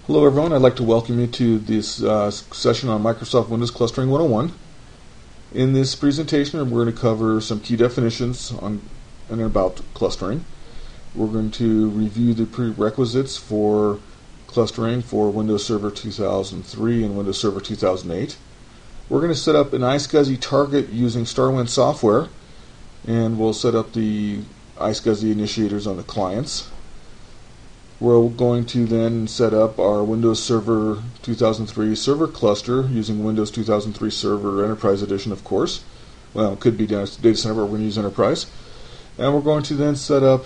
Hello everyone, I'd like to welcome you to this session on Microsoft Windows Clustering 101. In this presentation we're going to cover some key definitions on and about clustering. We're going to review the prerequisites for clustering for Windows Server 2003 and Windows Server 2008. We're going to set up an iSCSI target using StarWind Software, and we'll set up the iSCSI initiators on the clients. We're going to then set up our Windows Server 2003 server cluster using Windows 2003 Server Enterprise Edition, of course. Well, it could be Data Center, but we're going to use Enterprise. And we're going to then set up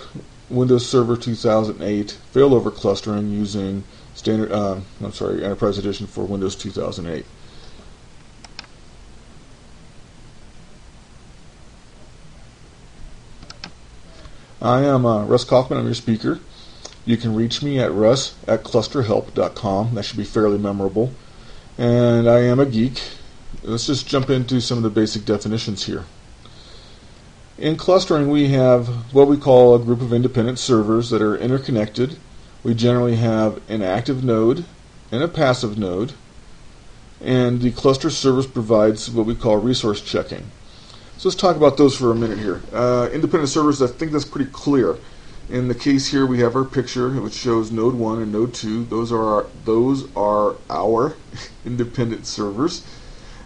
Windows Server 2008 failover clustering using Enterprise Edition for Windows 2008. I am Russ Kaufman. I'm your speaker. You can reach me at russ@clusterhelp.com. That should be fairly memorable. And I am a geek. Let's just jump into some of the basic definitions here. In clustering, we have what we call a group of independent servers that are interconnected. We generally have an active node and a passive node. And the cluster service provides what we call resource checking. So let's talk about those for a minute here. Independent servers, I think that's pretty clear. In the case here, we have our picture which shows Node 1 and Node 2. Those are our independent servers.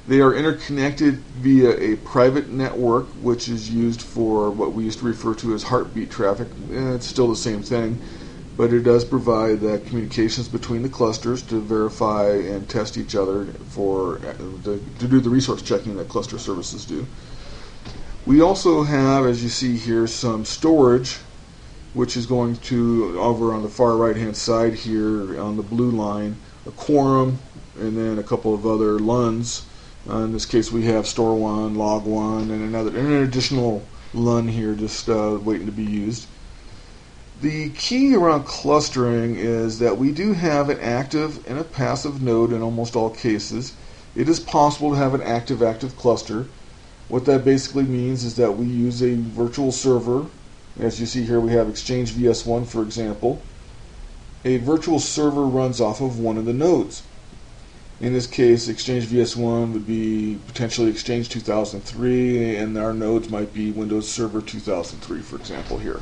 They are interconnected via a private network, which is used for what we used to refer to as heartbeat traffic. It's still the same thing, but it does provide communications between the clusters to verify and test each other to do the resource checking that cluster services do. We also have, as you see here, some storage, which is going to, over on the far right hand side here on the blue line, a quorum and then a couple of other LUNs. In this case we have store1, log1, and an additional LUN here just waiting to be used. The key around clustering is that we do have an active and a passive node in almost all cases. It is possible to have an active cluster. What that basically means is that we use a virtual server. As you see here, we have Exchange VS1, for example. A virtual server runs off of one of the nodes. In this case, Exchange VS1 would be potentially Exchange 2003, and our nodes might be Windows Server 2003, for example, here.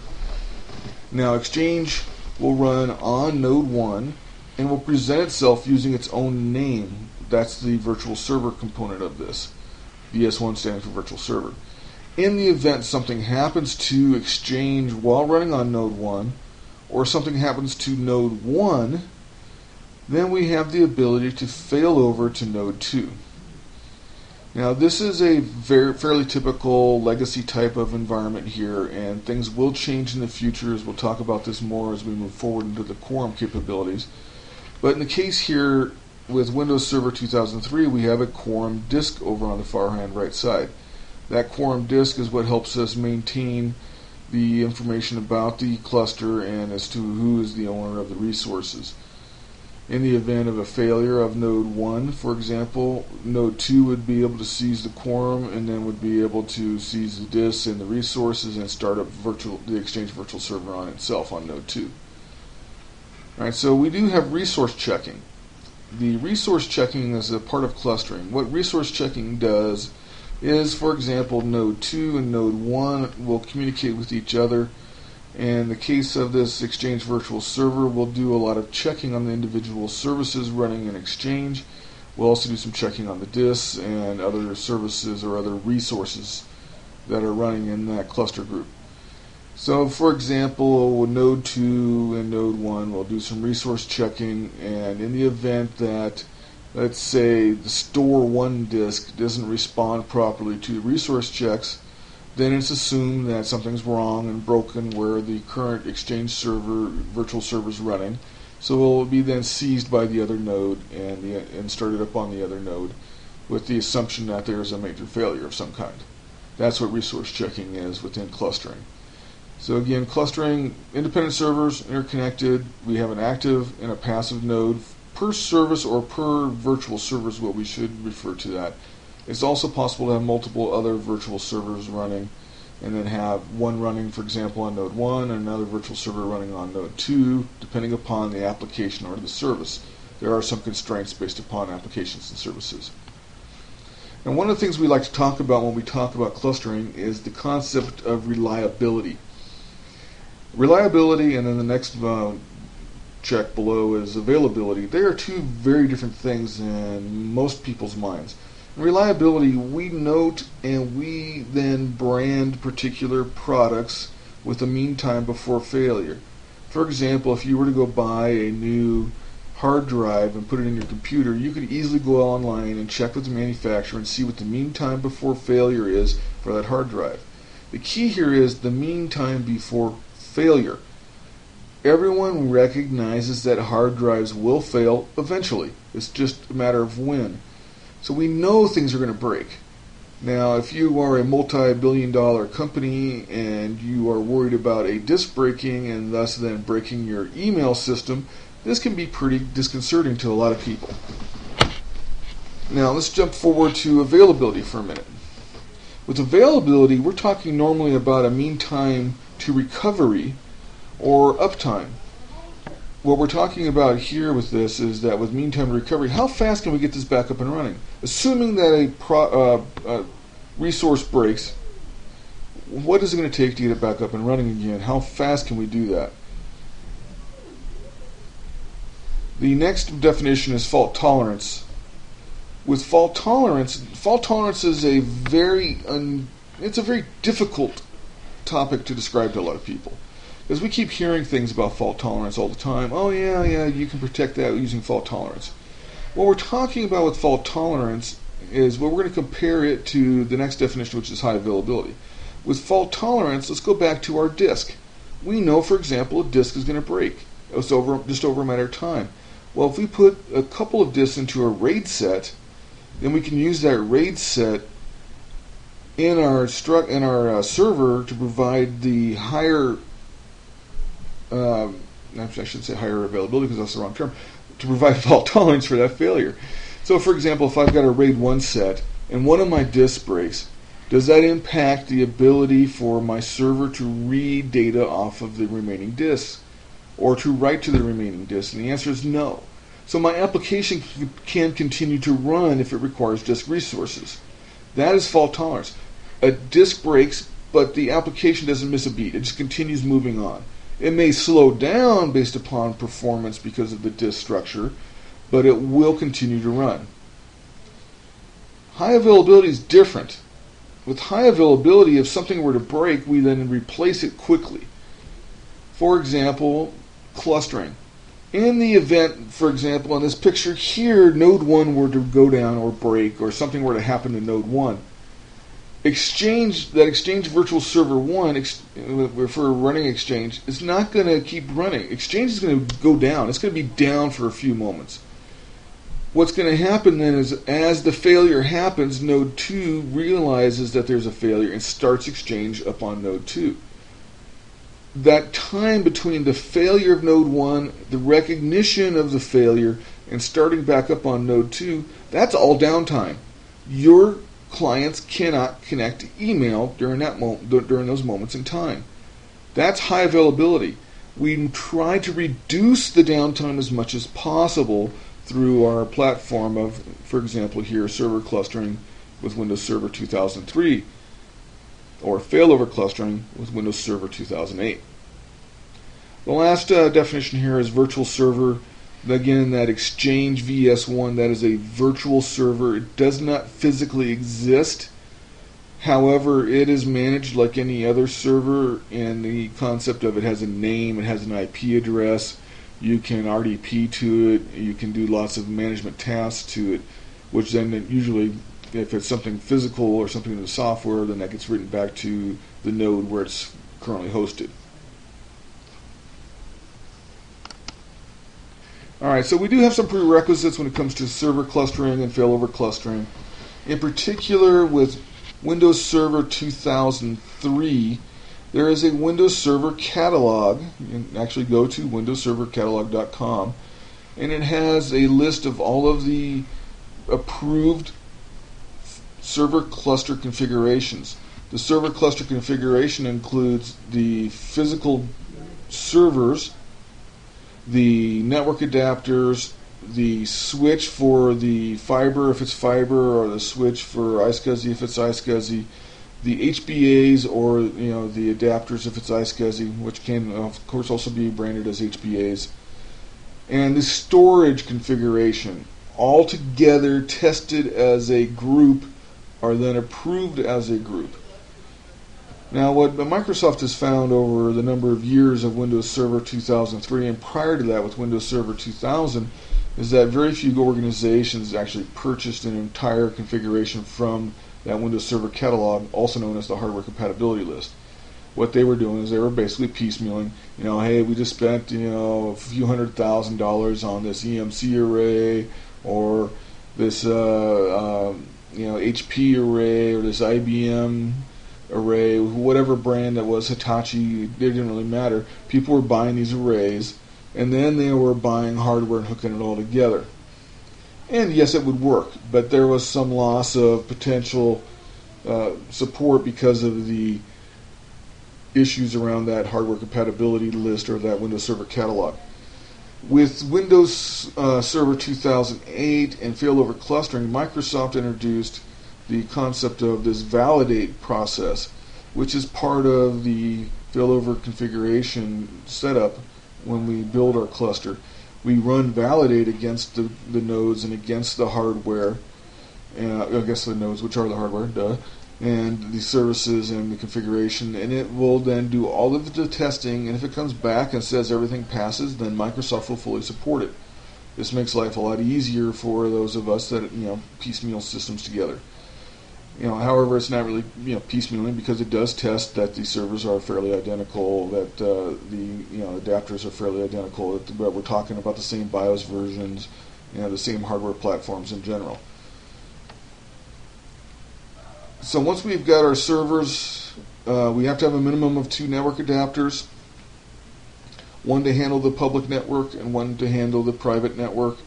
Now, Exchange will run on Node 1 and will present itself using its own name. That's the virtual server component of this. VS1 stands for virtual server. In the event something happens to Exchange while running on Node 1, or something happens to Node 1, then we have the ability to fail over to Node 2. Now this is a fairly typical legacy type of environment here, and things will change in the future, as we'll talk about this more as we move forward into the quorum capabilities. But in the case here with Windows Server 2003, we have a quorum disk over on the far hand right side. That quorum disk is what helps us maintain the information about the cluster and as to who is the owner of the resources. In the event of a failure of Node 1, for example, Node 2 would be able to seize the quorum and then would be able to seize the disks and the resources and start up the Exchange virtual server on itself on Node 2. Alright, so we do have resource checking. The resource checking is a part of clustering. What resource checking does is, for example, Node 2 and Node 1 will communicate with each other. And in the case of this Exchange virtual server, we'll do a lot of checking on the individual services running in Exchange. We'll also do some checking on the disks and other services or other resources that are running in that cluster group. So, for example, Node 2 and Node 1 will do some resource checking, and in the event that, let's say, the store1 disk doesn't respond properly to resource checks, then it's assumed that something's wrong and broken where the current Exchange server, virtual server is running. So it will be then seized by the other node and started up on the other node with the assumption that there is a major failure of some kind. That's what resource checking is within clustering. So again, clustering, independent servers, interconnected. We have an active and a passive node per service or per virtual server is what we should refer to that. It's also possible to have multiple other virtual servers running and then have one running, for example, on Node 1 and another virtual server running on Node 2, depending upon the application or the service. there are some constraints based upon applications and services. And one of the things we like to talk about when we talk about clustering is the concept of reliability. Reliability, and then the next check below is availability. They are two very different things in most people's minds. In reliability, we note and we then brand particular products with a mean time before failure. For example, if you were to go buy a new hard drive and put it in your computer, you could easily go online and check with the manufacturer and see what the mean time before failure is for that hard drive. The key here is the mean time before failure. Everyone recognizes that hard drives will fail eventually. It's just a matter of when. So we know things are going to break. Now, if you are a multi-billion-dollar company and you are worried about a disk breaking and thus then breaking your email system, this can be pretty disconcerting to a lot of people. Now, let's jump forward to availability for a minute. With availability, we're talking normally about a mean time to recovery or uptime. What we're talking about here with this is that with mean time to recovery, how fast can we get this back up and running? Assuming that a resource breaks, what is it going to take to get it back up and running again? How fast can we do that? The next definition is fault tolerance. With fault tolerance is a very difficult topic to describe to a lot of people. Because we keep hearing things about fault tolerance all the time. Oh yeah, you can protect that using fault tolerance. What we're talking about with fault tolerance is, well, we're going to compare it to the next definition, which is high availability. With fault tolerance, let's go back to our disk. We know, for example, a disk is going to break. It's just over a matter of time. Well, if we put a couple of disks into a RAID set, then we can use that RAID set in our server to provide the higher I shouldn't say higher availability because that's the wrong term, to provide fault tolerance for that failure. So for example, if I've got a RAID 1 set and one of my disks breaks, does that impact the ability for my server to read data off of the remaining disks or to write to the remaining disks? And the answer is no. So my application can continue to run if it requires disk resources. That is fault tolerance. A disk breaks, but the application doesn't miss a beat. It just continues moving on. It may slow down based upon performance because of the disk structure, but it will continue to run. High availability is different. With high availability, if something were to break, we then replace it quickly. For example, clustering. In the event, for example, in this picture here, node 1 were to go down or break, or something were to happen to node 1, Exchange virtual server 1, for running Exchange, is not going to keep running. Exchange is going to go down. It's going to be down for a few moments. What's going to happen then is, as the failure happens, node 2 realizes that there's a failure and starts Exchange up on node 2. That time between the failure of node 1, the recognition of the failure, and starting back up on node 2, that's all downtime. Your clients cannot connect to email during those moments in time. That's high availability. We try to reduce the downtime as much as possible through our platform of, for example, here, server clustering with Windows Server 2003, or failover clustering with Windows Server 2008. The last definition here is virtual server. Again, that Exchange VS1, that is a virtual server. It does not physically exist. However, it is managed like any other server in the concept of it has a name, it has an IP address, you can RDP to it, you can do lots of management tasks to it, which then usually, if it's something physical or something in the software, then that gets written back to the node where it's currently hosted. Alright, so we do have some prerequisites when it comes to server clustering and failover clustering. In particular, with Windows Server 2003, there is a Windows Server catalog. You can actually go to windowsservercatalog.com, and it has a list of all of the approved server cluster configurations. The server cluster configuration includes the physical servers, the network adapters, the switch for the fiber if it's fiber, or the switch for iSCSI if it's iSCSI, the HBAs or the adapters if it's iSCSI, which can of course also be branded as HBAs, and the storage configuration, all together tested as a group, are then approved as a group. Now, what Microsoft has found over the number of years of Windows Server 2003 and prior to that with Windows Server 2000 is that very few organizations actually purchased an entire configuration from that Windows Server catalog, also known as the hardware compatibility list. What they were doing is they were basically piecemealing. Hey, we just spent a few $100,000 on this EMC array, or this HP array, or this IBM array, whatever brand that was, Hitachi, it didn't really matter. People were buying these arrays, and then they were buying hardware and hooking it all together. And yes, it would work, but there was some loss of potential support because of the issues around that hardware compatibility list or that Windows Server catalog. With Windows Server 2008 and failover clustering, Microsoft introduced the concept of this validate process, which is part of the failover configuration setup. When we build our cluster, we run validate against the nodes and against the hardware, against the nodes, which are the hardware, and the services and the configuration, and it will then do all of the testing, and if it comes back and says everything passes, then Microsoft will fully support it. This makes life a lot easier for those of us that piecemeal systems together. However, it's not really piecemealing, because it does test that the servers are fairly identical, that the adapters are fairly identical, that we're talking about the same BIOS versions, the same hardware platforms in general. So once we've got our servers, we have to have a minimum of 2 network adapters, one to handle the public network and one to handle the private network.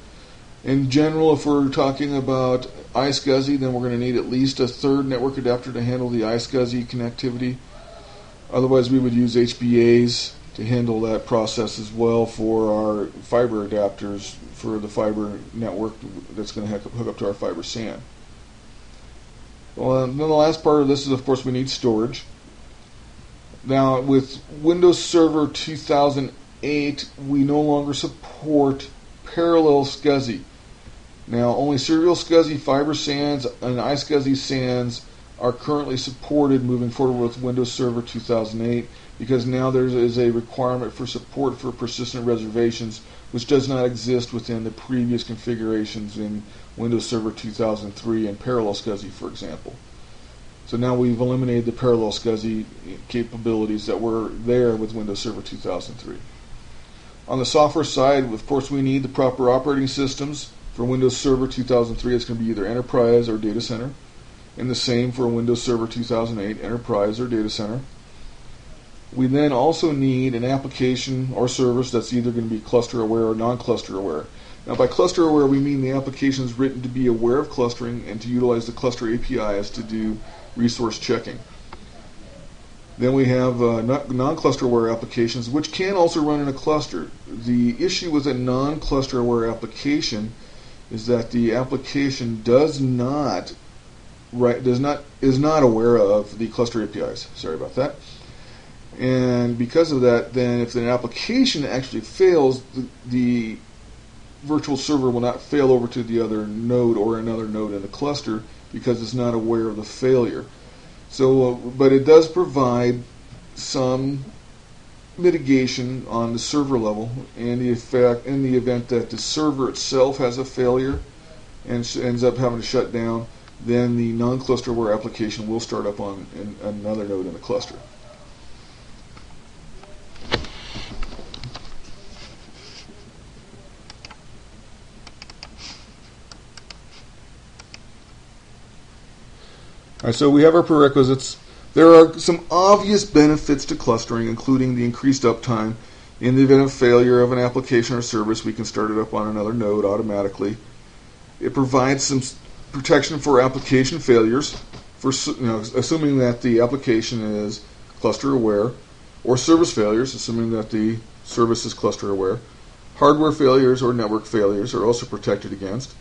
In general, if we're talking about iSCSI, then we're going to need at least a 3rd network adapter to handle the iSCSI connectivity. Otherwise, we would use HBAs to handle that process as well for our fiber adapters for the fiber network that's going to hook up to our fiber SAN. Well, then the last part of this is, of course, we need storage. Now, with Windows Server 2008, we no longer support parallel SCSI. Now, only serial SCSI fiber SANs and iSCSI SANs are currently supported moving forward with Windows Server 2008, because now there is a requirement for support for persistent reservations, which does not exist within the previous configurations in Windows Server 2003 and parallel SCSI, for example. So now we've eliminated the parallel SCSI capabilities that were there with Windows Server 2003. On the software side, of course, we need the proper operating systems. For Windows Server 2003, it's going to be either Enterprise or Data Center. And the same for Windows Server 2008, Enterprise or Data Center. We then also need an application or service that's either going to be cluster aware or non-cluster aware. Now, by cluster aware, we mean the application is written to be aware of clustering and to utilize the cluster APIs to do resource checking. Then we have non-cluster aware applications, which can also run in a cluster. The issue with a non-cluster aware application is that the application is not aware of the cluster APIs. Sorry about that. And because of that, then if an application actually fails, the virtual server will not fail over to the other node or another node in the cluster because it's not aware of the failure. So, but it does provide some mitigation on the server level in the event that the server itself has a failure and ends up having to shut down, then the non-cluster aware application will start up on another node in the cluster. Alright, so we have our prerequisites. There are some obvious benefits to clustering, including the increased uptime. In the event of failure of an application or service, we can start it up on another node automatically. It provides some protection for application failures, assuming that the application is cluster aware, or service failures, assuming that the service is cluster aware. Hardware failures or network failures are also protected against,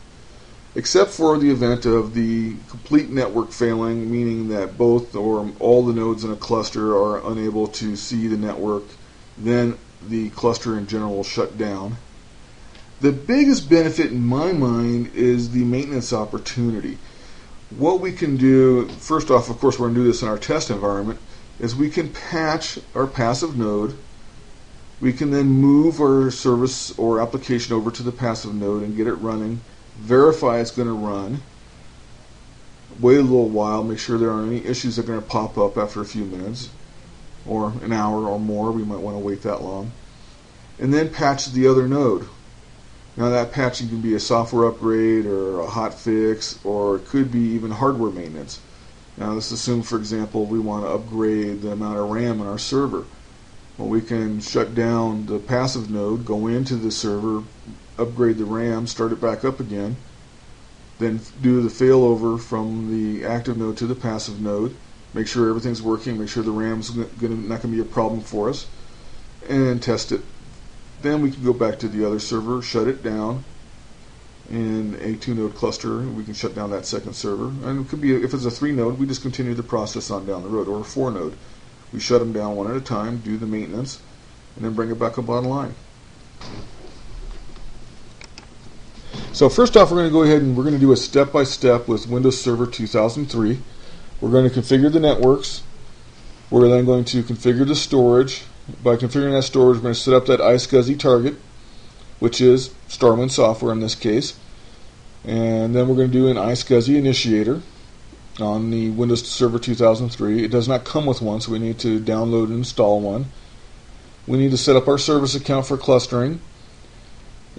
except for the event of the complete network failing, meaning that both or all the nodes in a cluster are unable to see the network. Then the cluster in general will shut down. The biggest benefit in my mind is the maintenance opportunity. What we can do, first off, of course, we're going to do this in our test environment, is we can patch our passive node. We can then move our service or application over to the passive node and get it running, verify it's going to run, wait a little while, make sure there aren't any issues that are going to pop up after a few minutes, or an hour or more. We might want to wait that long. And then patch the other node. Now that patching can be a software upgrade or a hot fix, or it could be even hardware maintenance. Now let's assume, for example, we want to upgrade the amount of RAM in our server. Well, we can shut down the passive node, go into the server, upgrade the RAM, start it back up again, then do the failover from the active node to the passive node, make sure everything's working, make sure the RAM's not going to be a problem for us, and test it. Then we can go back to the other server, shut it down. In a 2-node cluster, we can shut down that second server. And it could be, if it's a 3-node, we just continue the process on down the road. Or a 4-node. We shut them down one at a time, do the maintenance, and then bring it back up online. So first off, we're going to go ahead and we're going to do a step-by-step with Windows Server 2003. We're going to configure the networks. We're then going to configure the storage. By configuring that storage, we're going to set up that iSCSI target, which is StarWind Software in this case. And then we're going to do an iSCSI initiator on the Windows Server 2003. It does not come with one, so we need to download and install one. We need to set up our service account for clustering,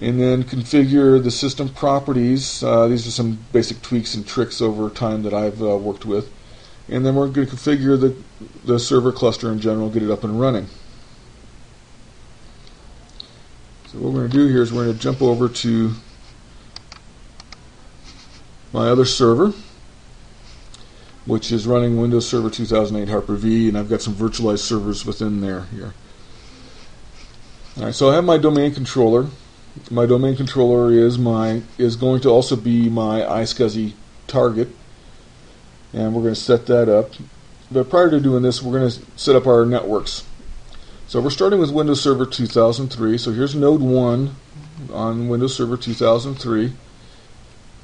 and then configure the system properties. These are some basic tweaks and tricks over time that I've worked with. And then we're going to configure the server cluster in general, get it up and running. So what we're going to do here is we're going to jump over to my other server, which is running Windows Server 2008 Hyper-V, and I've got some virtualized servers within there here. Alright, so I have my domain controller. My domain controller is going to also be my iSCSI target, and we're going to set that up. But prior to doing this, we're going to set up our networks. So we're starting with Windows Server 2003. So here's Node 1 on Windows Server 2003.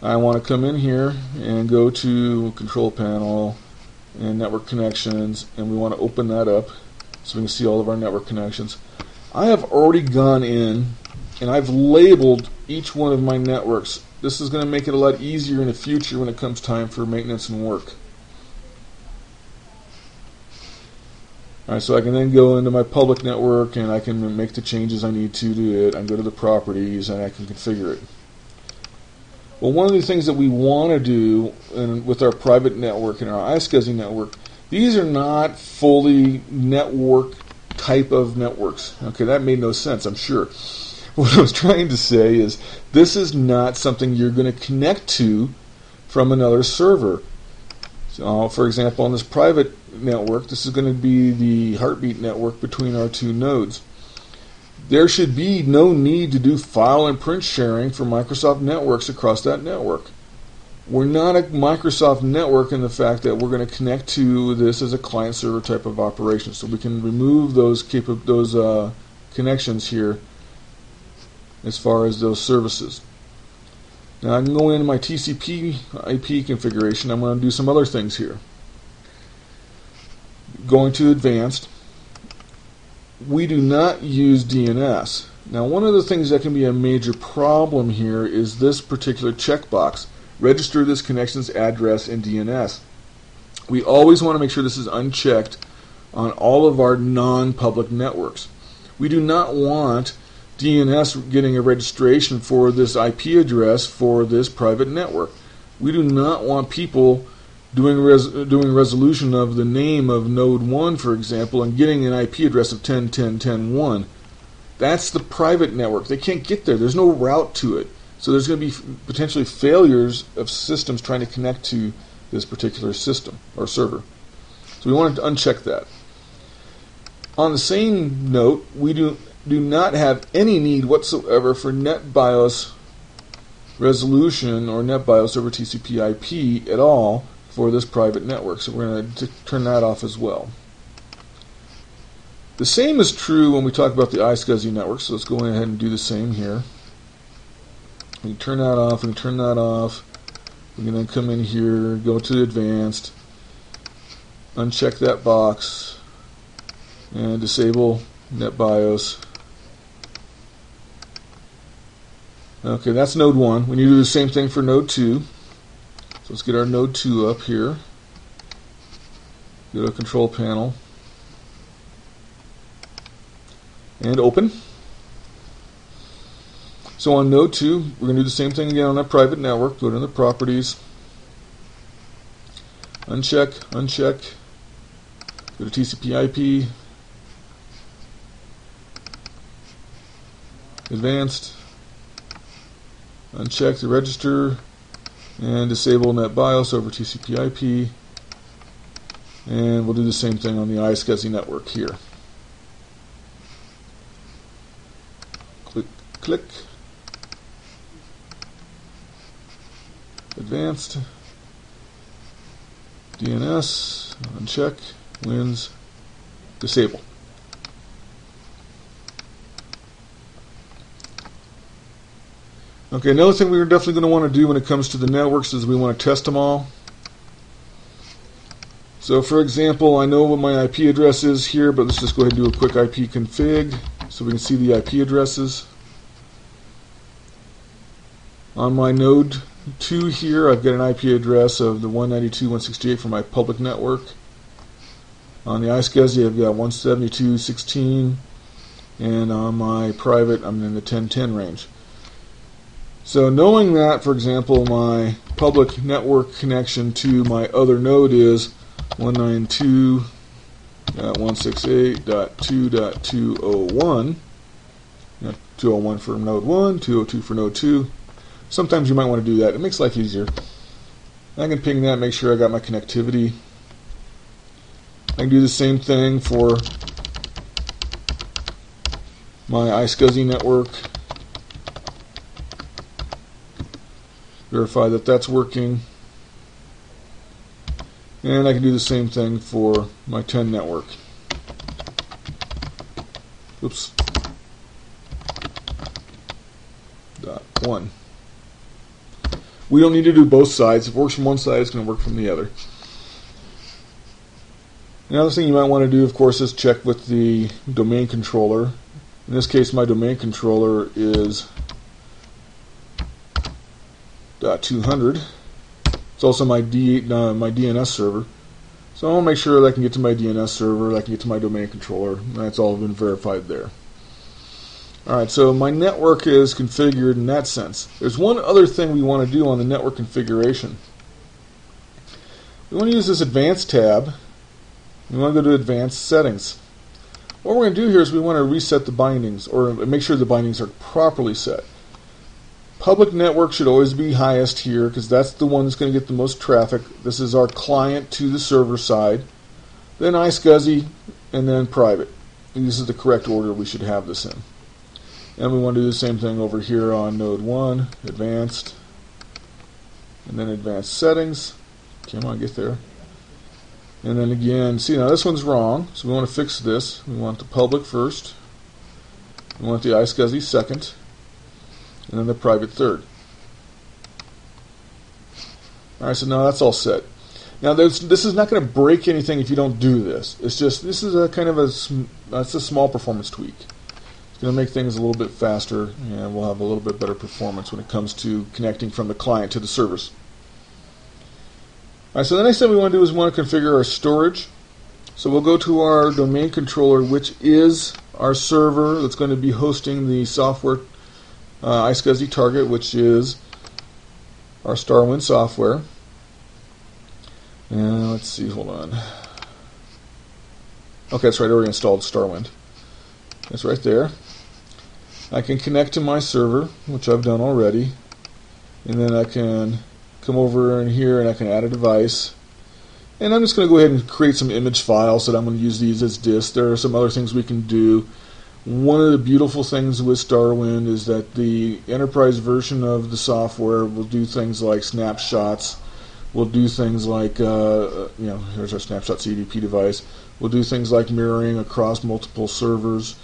I want to come in here and go to Control Panel and Network Connections, and we want to open that up so we can see all of our network connections. I have already gone in and I've labeled each one of my networks. This is going to make it a lot easier in the future when it comes time for maintenance and work. Alright, so I can then go into my public network and I can make the changes I need to it. I can go to the properties and I can configure it. Well, one of the things that we want to do with our private network and our iSCSI network, these are not fully network type of networks. Okay, that made no sense, I'm sure. What I was trying to say is this is not something you're going to connect to from another server. So, for example, on this private network, this is going to be the heartbeat network between our two nodes. There should be no need to do file and print sharing for Microsoft networks across that network. We're not a Microsoft network in the fact that we're going to connect to this as a client-server type of operation. So we can remove those connections here as far as those services. Now I can go into my TCP IP configuration. I'm going to do some other things here. Going to advanced, we do not use DNS. Now one of the things that can be a major problem here is this particular checkbox. Register this connection's address in DNS. We always want to make sure this is unchecked on all of our non-public networks. We do not want DNS getting a registration for this IP address for this private network. We do not want people doing resolution of the name of node 1, for example, and getting an IP address of 10.10.10.1. That's the private network. They can't get there. There's no route to it. So there's going to be potentially failures of systems trying to connect to this particular system or server. So we want to uncheck that. On the same note, we do do not have any need whatsoever for NetBIOS resolution or NetBIOS over TCP/IP at all for this private network. So we're going to turn that off as well. The same is true when we talk about the iSCSI network, so let's go ahead and do the same here. We can turn that off, we can turn that off. We can then come in here, go to advanced, uncheck that box, and disable NetBIOS. Okay, that's node 1. We need to do the same thing for node 2. So let's get our node 2 up here. Go to control panel. And open. So on node 2, we're going to do the same thing again on that private network. Go to the properties. Uncheck, uncheck. Go to TCP/IP. Advanced. Uncheck the register and disable NetBIOS over TCP/IP, and we'll do the same thing on the iSCSI network here. Click, click, advanced, DNS, uncheck, wins, disable. Okay, another thing we're definitely going to want to do when it comes to the networks is we want to test them all. So for example, I know what my IP address is here, but let's just go ahead and do a quick IP config so we can see the IP addresses. On my node 2 here, I've got an IP address of the 192.168 for my public network. On the iSCSI, I've got 172.16, and on my private, I'm in the 10.10 range. So knowing that, for example, my public network connection to my other node is 192.168.2.201, 201 for node 1, 202 for node 2. Sometimes you might want to do that. It makes life easier. I can ping that, make sure I got my connectivity. I can do the same thing for my iSCSI network. Verify that that's working. And I can do the same thing for my 10 network. Oops. .1. We don't need to do both sides. If it works from one side, it's going to work from the other. Another thing you might want to do, of course, is check with the domain controller. In this case, my domain controller is .200. It's also my DNS server. So I'll make sure that I can get to my DNS server, that I can get to my domain controller, and that's all been verified there. Alright, so my network is configured in that sense. There's one other thing we want to do on the network configuration. We want to use this Advanced tab. We want to go to Advanced Settings. What we're going to do here is we want to reset the bindings, or make sure the bindings are properly set. Public network should always be highest here because that's the one that's going to get the most traffic. This is our client to the server side. Then iSCSI, and then private. And this is the correct order we should have this in. And we want to do the same thing over here on node 1, advanced, and then advanced settings. Come on, get there. And then again, see now this one's wrong, so we want to fix this. We want the public first. We want the iSCSI second. And then the private third. Alright, so now that's all set. Now this is not going to break anything if you don't do this. It's just, this is a kind of that's a small performance tweak. It's going to make things a little bit faster, and we'll have a little bit better performance when it comes to connecting from the client to the servers. Alright, so the next thing we want to do is we want to configure our storage. So we'll go to our domain controller, which is our server that's going to be hosting the software iSCSI target, which is our StarWind Software. And let's see, hold on. Okay, that's right, I already installed StarWind. That's right there. I can connect to my server, which I've done already, and then I can come over in here and I can add a device. And I'm just going to go ahead and create some image files that I'm going to use these as disks. There are some other things we can do. One of the beautiful things with StarWind is that the enterprise version of the software will do things like snapshots. We'll do things like, here's our snapshot CDP device. We'll do things like mirroring across multiple servers,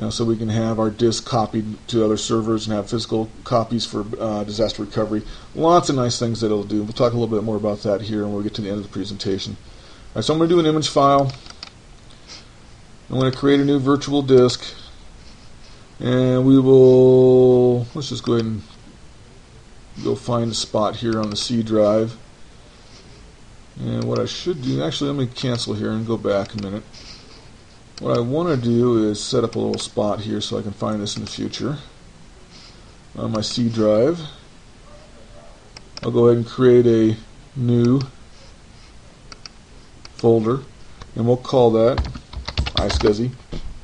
so we can have our disk copied to other servers and have physical copies for disaster recovery. Lots of nice things that it'll do. We'll talk a little bit more about that here when we get to the end of the presentation. All right, so I'm going to do an image file. I'm going to create a new virtual disk, and we will, let's just go ahead and go find a spot here on the C drive. And what I should do, actually let me cancel here and go back a minute. What I want to do is set up a little spot here so I can find this in the future. On my C drive, I'll go ahead and create a new folder, and we'll call that iSCSI.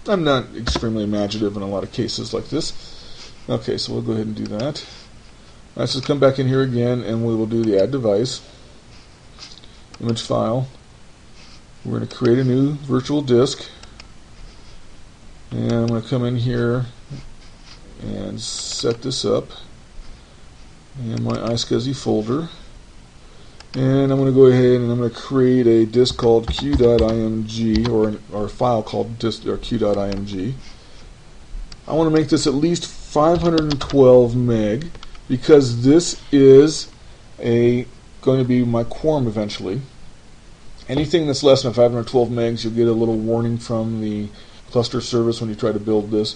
I'm not extremely imaginative in a lot of cases like this. Okay, so we'll go ahead and do that. Alright, so come back in here again, and we will do the add device, image file. We're going to create a new virtual disk, and I'm going to come in here and set this up in my iSCSI folder. And I'm going to go ahead and I'm going to create a disk called q.img, or a file called disk or q.img. I want to make this at least 512 meg because this is going to be my quorum eventually. Anything that's less than 512 megs, you'll get a little warning from the cluster service when you try to build this.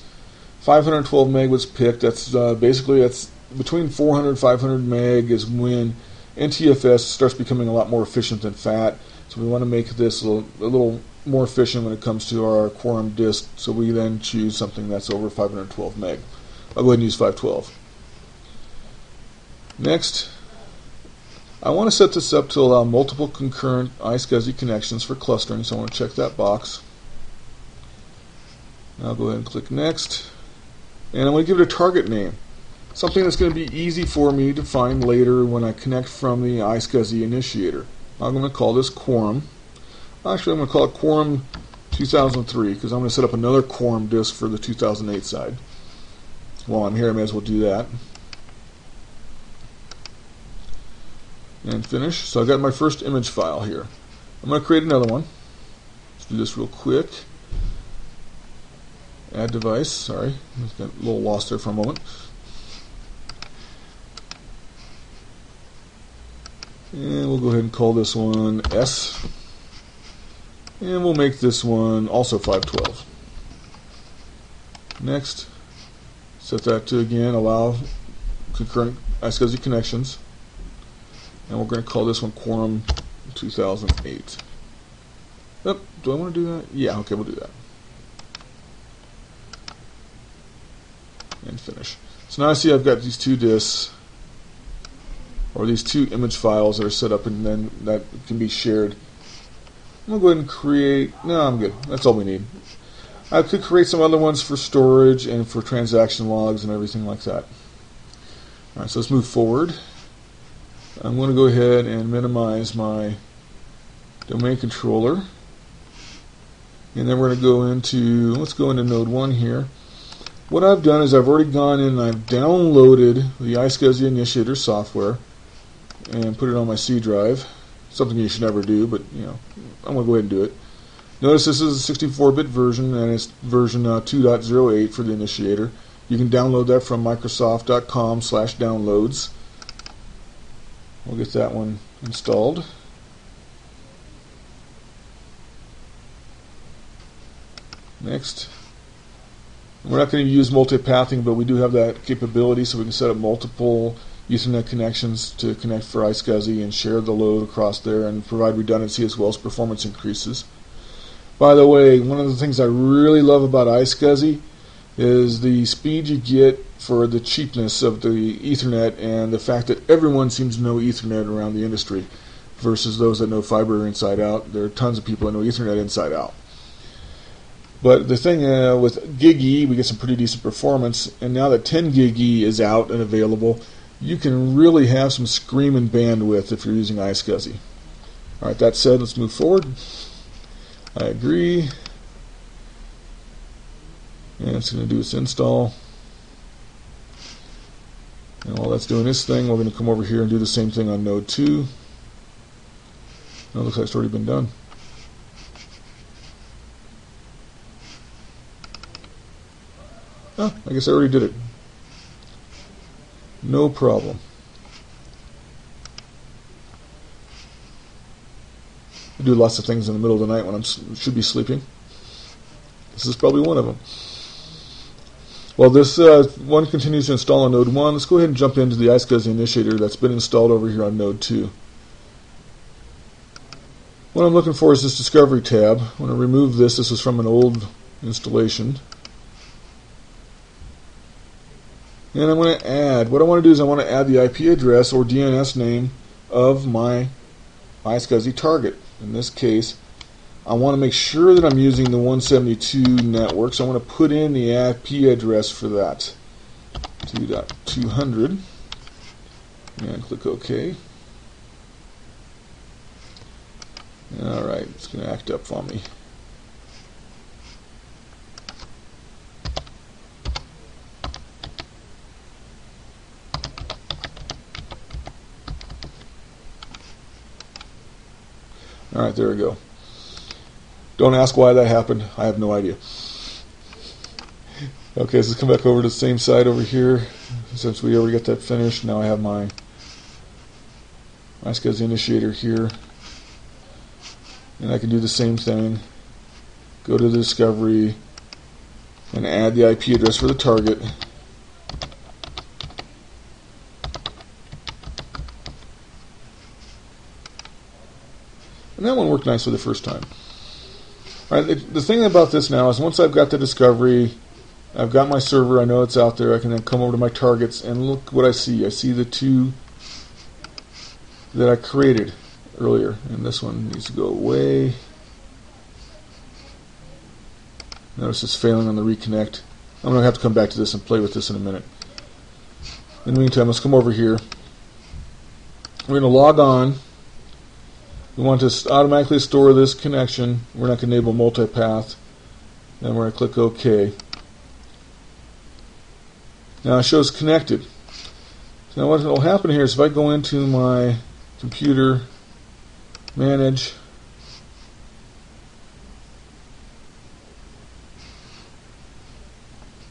512 meg was picked. That's basically between 400 and 500 meg is when NTFS starts becoming a lot more efficient than FAT, so we want to make this a little more efficient when it comes to our quorum disk, so we then choose something that's over 512 meg. I'll go ahead and use 512. Next, I want to set this up to allow multiple concurrent iSCSI connections for clustering, so I want to check that box. I'll go ahead and click Next, and I'm going to give it a target name. Something that's going to be easy for me to find later when I connect from the iSCSI initiator. I'm going to call this Quorum. Actually, I'm going to call it Quorum 2003 because I'm going to set up another Quorum disk for the 2008 side. While I'm here, I may as well do that. And finish. So I've got my first image file here. I'm going to create another one. Let's do this real quick. Add device. Sorry, I got a little lost there for a moment. And we'll go ahead and call this one S. And we'll make this one also 512. Next, set that to again allow concurrent iSCSI connections. And we're going to call this one Quorum 2008. Oh, do I want to do that? Yeah, okay, we'll do that. And finish. So now I see I've got these two disks, or these two image files that are set up, and then that can be shared. I'm going to go ahead and create, no, I'm good. That's all we need. I could create some other ones for storage and for transaction logs and everything like that. Alright, so let's move forward. I'm going to go ahead and minimize my domain controller. And then we're going to go into, let's go into node 1 here. What I've done is I've already gone in and I've downloaded the iSCSI initiator software and put it on my C drive. Something you should never do, but I'm going to go ahead and do it. Notice this is a 64-bit version, and it's version 2.08 for the initiator. You can download that from Microsoft.com/downloads. We'll get that one installed. Next. We're not going to use multipathing, but we do have that capability, so we can set up multiple Ethernet connections to connect for iSCSI and share the load across there and provide redundancy as well as performance increases. By the way, one of the things I really love about iSCSI is the speed you get for the cheapness of the Ethernet and the fact that everyone seems to know Ethernet around the industry versus those that know fiber inside out. There are tons of people that know Ethernet inside out. But the thing with Gig E, we get some pretty decent performance, and now that 10 Gig E is out and available, you can really have some screaming bandwidth if you're using iSCSI. Alright, that said, let's move forward. I agree. And it's going to do its install. And while that's doing its thing, we're going to come over here and do the same thing on node 2. It looks like it's already been done. Oh, I guess I already did it. No problem. I do lots of things in the middle of the night when I should be sleeping. This is probably one of them. Well, this one continues to install on node 1. Let's go ahead and jump into the iSCSI initiator that's been installed over here on node 2. What I'm looking for is this discovery tab. I'm going to remove this. This is from an old installation. And I'm going to add, what I want to do is I want to add the IP address or DNS name of my iSCSI target. In this case, I want to make sure that I'm using the 172 network, so I want to put in the IP address for that. 2.200 and click OK. Alright, it's going to act up for me. Alright, there we go. Don't ask why that happened. I have no idea. Okay, so let's come back over to the same side over here. Since we already got that finished, now I have my iSCSI initiator here. And I can do the same thing. Go to the discovery and add the IP address for the target. And that one worked nice for the first time. All right, the thing about this now is once I've got the discovery, I've got my server, I know it's out there, I can then come over to my targets and look what I see. I see the two that I created earlier, and this one needs to go away. Notice it's failing on the reconnect. I'm going to have to come back to this and play with this in a minute. In the meantime, let's come over here. We're going to log on. We want to automatically store this connection. We're not going to enable multipath. Then we're going to click OK. Now it shows connected. So now what will happen here is if I go into my computer, manage,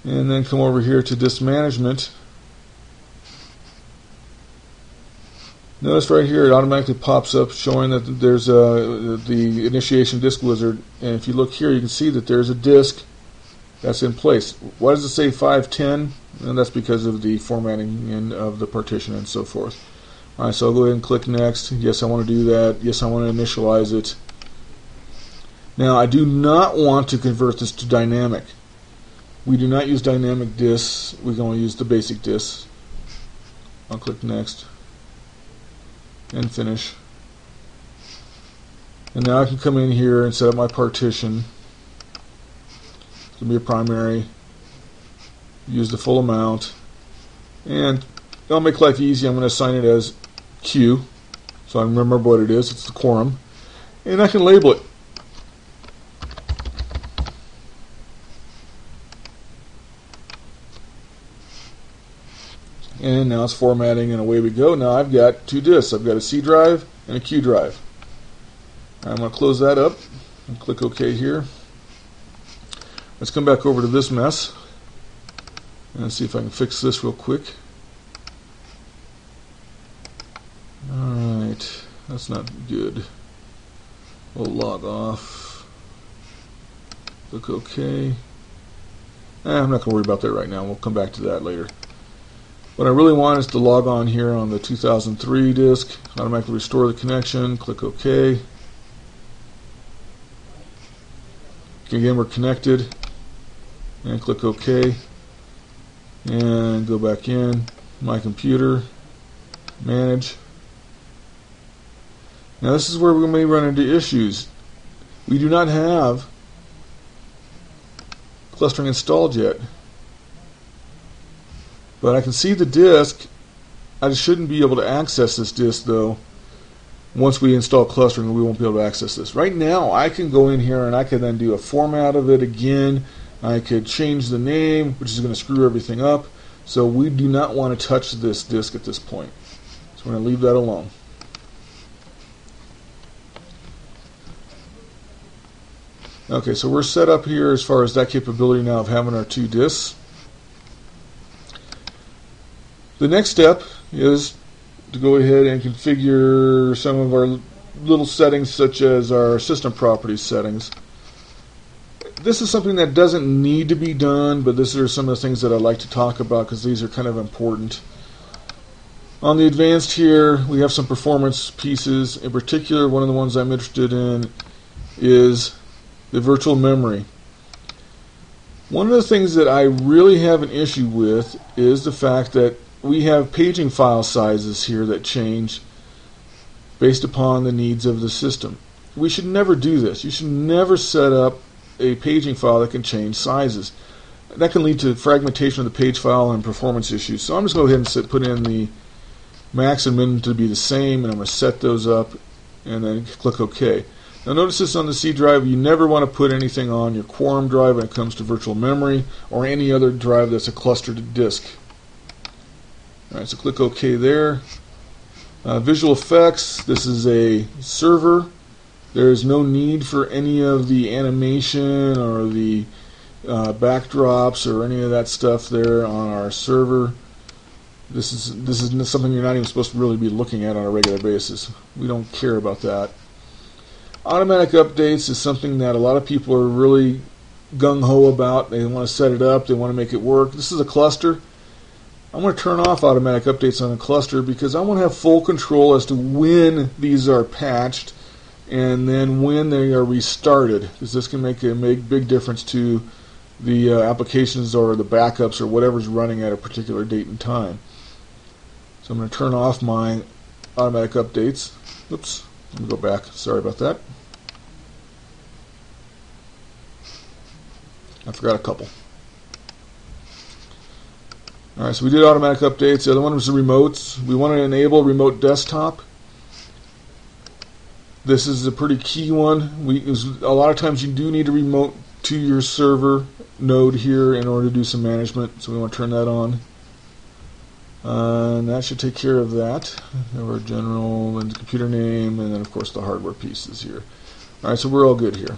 and then come over here to disk management. Notice right here it automatically pops up showing that there's the initiation disk wizard, and if you look here you can see that there's a disk that's in place. Why does it say 510? And that's because of the formatting of the partition and so forth. Alright, so I'll go ahead and click next. Yes, I want to do that. Yes, I want to initialize it. Now I do not want to convert this to dynamic. We do not use dynamic disks. We can only use the basic disks. I'll click next and finish. And now I can come in here and set up my partition. It's going to be a primary. Use the full amount. And I'll make life easy. I'm going to assign it as Q. So I remember what it is. It's the quorum. And I can label it. And now it's formatting and away we go. Now I've got two disks. I've got a C drive and a Q drive. I'm going to close that up and click OK here. Let's come back over to this mess and see if I can fix this real quick. Alright, that's not good. We'll log off. Click OK. I'm not going to worry about that right now. We'll come back to that later. What I really want is to log on here on the 2003 disk, automatically restore the connection, click OK. Again, we're connected, and click OK. And go back in, my computer, manage. Now this is where we may run into issues. We do not have clustering installed yet. But I can see the disk. I shouldn't be able to access this disk though. Once we install clustering, we won't be able to access this. Right now I can go in here and I can then do a format of it again. I could change the name, which is going to screw everything up. So we do not want to touch this disk at this point. So we're going to leave that alone. Okay, so we're set up here as far as that capability now of having our 2 disks. The next step is to go ahead and configure some of our little settings, such as our system properties settings. This is something that doesn't need to be done, but these are some of the things that I like to talk about because these are kind of important. On the advanced here, we have some performance pieces. In particular, one of the ones I'm interested in is the virtual memory. One of the things that I really have an issue with is the fact that we have paging file sizes here that change based upon the needs of the system. We should never do this. You should never set up a paging file that can change sizes. That can lead to fragmentation of the page file and performance issues. So I'm just going to go ahead and put in the max and min to be the same, and I'm going to set those up and then click OK. Now notice this on the C drive, you never want to put anything on your quorum drive when it comes to virtual memory or any other drive that's a clustered disk. Alright, so click OK there. Visual effects, this is a server. There is no need for any of the animation or the backdrops or any of that stuff there on our server. This is something you're not even supposed to really be looking at on a regular basis. We don't care about that. Automatic updates is something that a lot of people are really gung-ho about. They want to set it up, they want to make it work. This is a cluster. I'm going to turn off automatic updates on a cluster because I want to have full control as to when these are patched and then when they are restarted, because this can make a big difference to the applications or the backups or whatever's running at a particular date and time. So I'm going to turn off my automatic updates. Oops, let me go back. Sorry about that. I forgot a couple. Alright, so we did automatic updates. The other one was the remotes. We want to enable remote desktop. This is a pretty key one. A lot of times you do need a remote to your server node here in order to do some management, so we want to turn that on. And that should take care of that. We have our general and the computer name, and then of course the hardware pieces here. Alright, so we're all good here.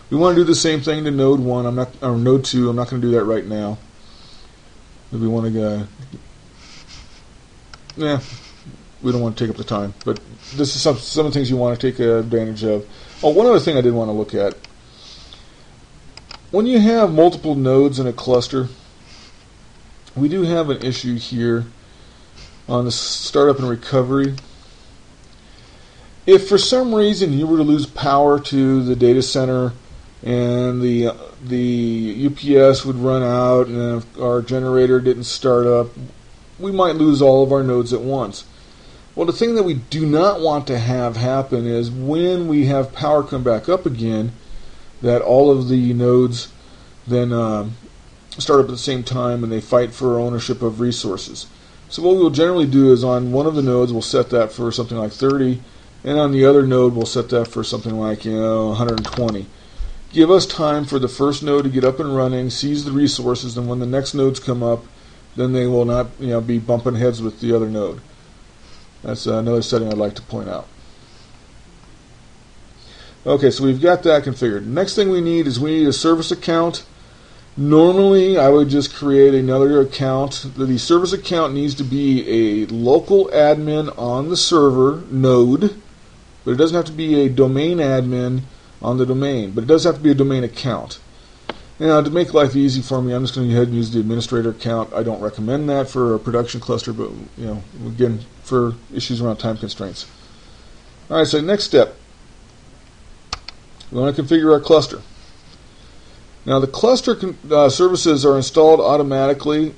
We want to do the same thing to node 1, or node 2. I'm not going to do that right now. We want to go, we don't want to take up the time, but this is some of the things you want to take advantage of. Oh, one other thing I did want to look at. When you have multiple nodes in a cluster, we do have an issue here on the startup and recovery. If for some reason you were to lose power to the data center and the UPS would run out, and if our generator didn't start up, we might lose all of our nodes at once. Well, the thing that we do not want to have happen is when we have power come back up again, that all of the nodes then start up at the same time and they fight for ownership of resources. So what we'll generally do is on one of the nodes we'll set that for something like 30, and on the other node we'll set that for something like 120. Give us time for the first node to get up and running, seize the resources, and when the next nodes come up, then they will not be bumping heads with the other node. That's another setting I'd like to point out. Okay, so we've got that configured. Next thing we need is a service account. Normally, I would just create another account. The service account needs to be a local admin on the server node, but it doesn't have to be a domain admin on the domain, but it does have to be a domain account. Now, to make life easy for me, I'm just going to go ahead and use the administrator account. I don't recommend that for a production cluster, but again, for issues around time constraints. All right, so next step, we want to configure our cluster. Now, the cluster services are installed automatically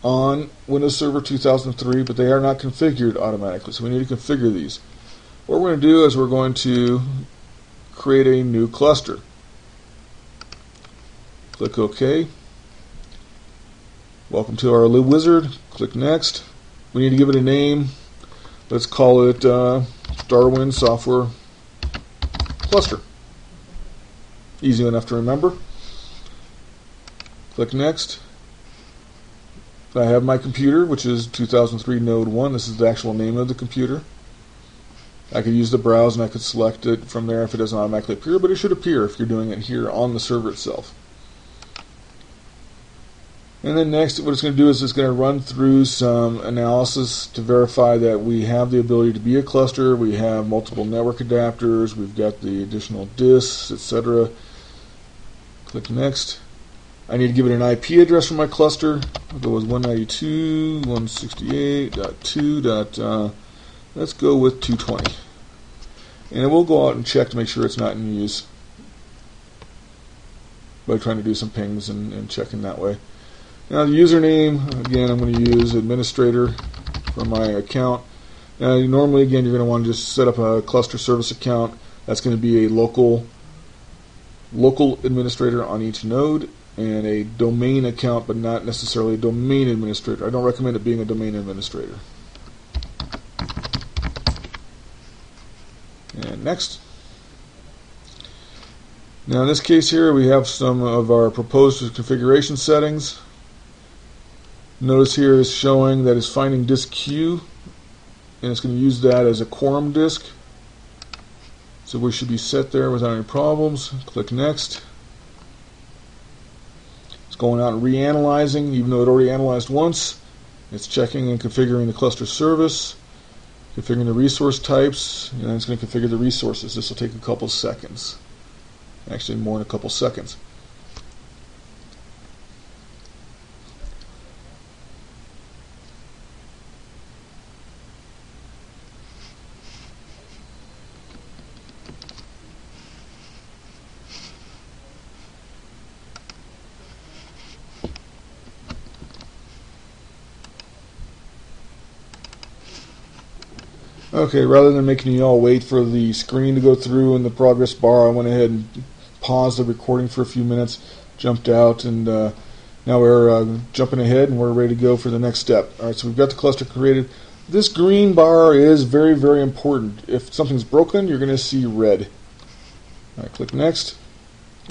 on Windows Server 2003, but they are not configured automatically, so we need to configure these. What we're going to do is we're going to create a new cluster. Click OK. Welcome to our little wizard. Click Next. We need to give it a name. Let's call it StarWind Software Cluster. Easy enough to remember. Click Next. I have my computer, which is 2003 Node 1. This is the actual name of the computer. I could use the browse and I could select it from there if it doesn't automatically appear, but it should appear if you're doing it here on the server itself. And then next, what it's going to do is it's going to run through some analysis to verify that we have the ability to be a cluster, we have multiple network adapters, we've got the additional disks, etc. Click Next. I need to give it an IP address for my cluster. I'll go with 192.168.2. Let's go with 220. And it will go out and check to make sure it's not in use by trying to do some pings and checking that way. Now the username, again, I'm going to use administrator for my account. Now normally, again, you're going to want to just set up a cluster service account. That's going to be a local administrator on each node, and a domain account, but not necessarily a domain administrator. I don't recommend it being a domain administrator. And next. Now in this case here, we have some of our proposed configuration settings. Notice here is showing that it's finding disk Q, and it's going to use that as a quorum disk. So we should be set there without any problems. Click Next. It's going out and reanalyzing, even though it already analyzed once. It's checking and configuring the cluster service, configuring the resource types, and then it's going to configure the resources. This will take a couple seconds. Actually, more than a couple seconds. Okay, rather than making you all wait for the screen to go through in the progress bar, I went ahead and paused the recording for a few minutes, jumped out, and now we're jumping ahead and we're ready to go for the next step. Alright, so we've got the cluster created. This green bar is very, very important. If something's broken, you're going to see red. Alright, click Next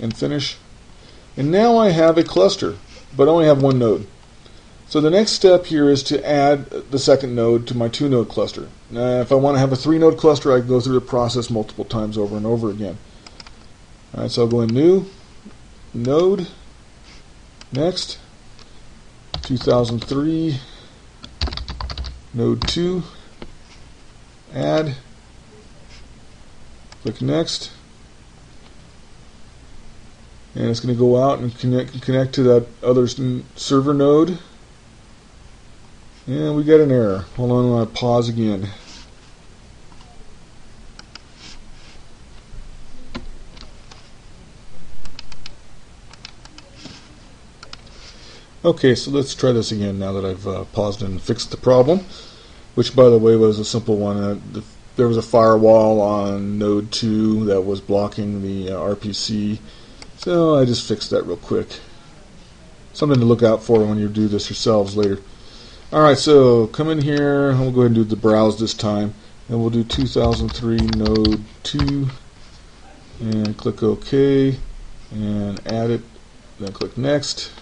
and Finish. And now I have a cluster, but I only have one node. So the next step here is to add the second node to my 2-node cluster. Now, if I want to have a 3-node cluster, I can go through the process multiple times over and over again. Alright, so I'll go in New, Node, Next, 2003, Node 2, Add, click Next, and it's going to go out and connect to that other server node. And we got an error. Hold on, I'm going to pause again. Okay, so let's try this again now that I've paused and fixed the problem, which, by the way, was a simple one. There was a firewall on node 2 that was blocking the RPC, so I just fixed that real quick. Something to look out for when you do this yourselves later. Alright, so come in here, we'll go ahead and do the browse this time, and we'll do 2003 node 2, and click OK, and add it, then click Next.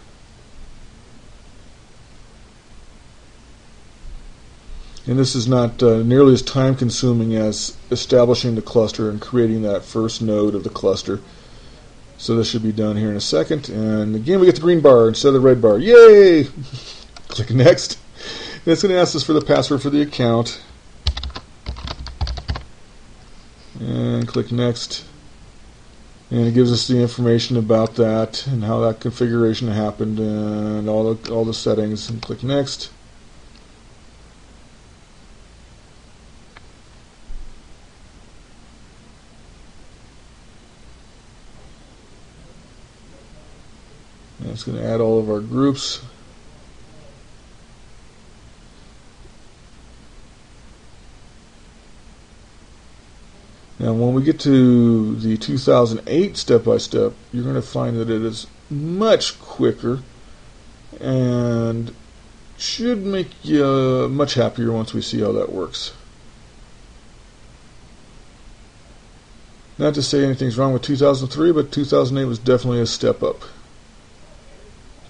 And this is not nearly as time consuming as establishing the cluster and creating that first node of the cluster. So this should be done here in a second, and again we get the green bar instead of the red bar. Yay! Click Next. And it's going to ask us for the password for the account. And click Next. And it gives us the information about that and how that configuration happened and all the settings. And click Next. And it's going to add all of our groups. Now when we get to the 2008 step-by-step, you're going to find that it is much quicker and should make you much happier once we see how that works. Not to say anything's wrong with 2003, but 2008 was definitely a step up.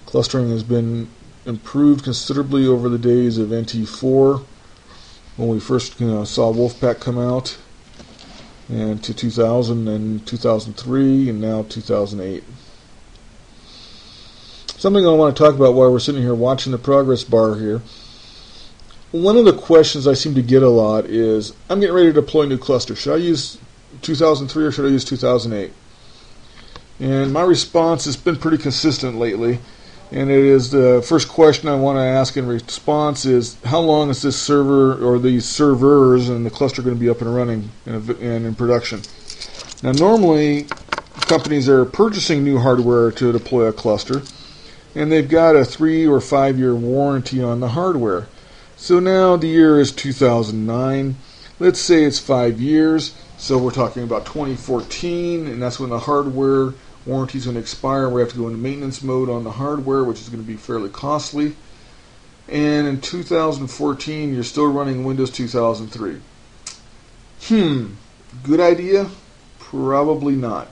Clustering has been improved considerably over the days of NT4 when we first saw Wolfpack come out, and to 2000 and 2003 and now 2008. Something I want to talk about while we're sitting here watching the progress bar here. One of the questions I seem to get a lot is, I'm getting ready to deploy a new cluster. Should I use 2003 or should I use 2008? And my response has been pretty consistent lately. And it is the first question I want to ask in response is, how long is this server or these servers and the cluster going to be up and running and in production? Now normally companies are purchasing new hardware to deploy a cluster, and they've got a 3 or 5 year warranty on the hardware. So now the year is 2009. Let's say it's 5 years, so we're talking about 2014, and that's when the hardware warranty is going to expire. We have to go into maintenance mode on the hardware, which is going to be fairly costly. And in 2014, you're still running Windows 2003. Good idea? Probably not.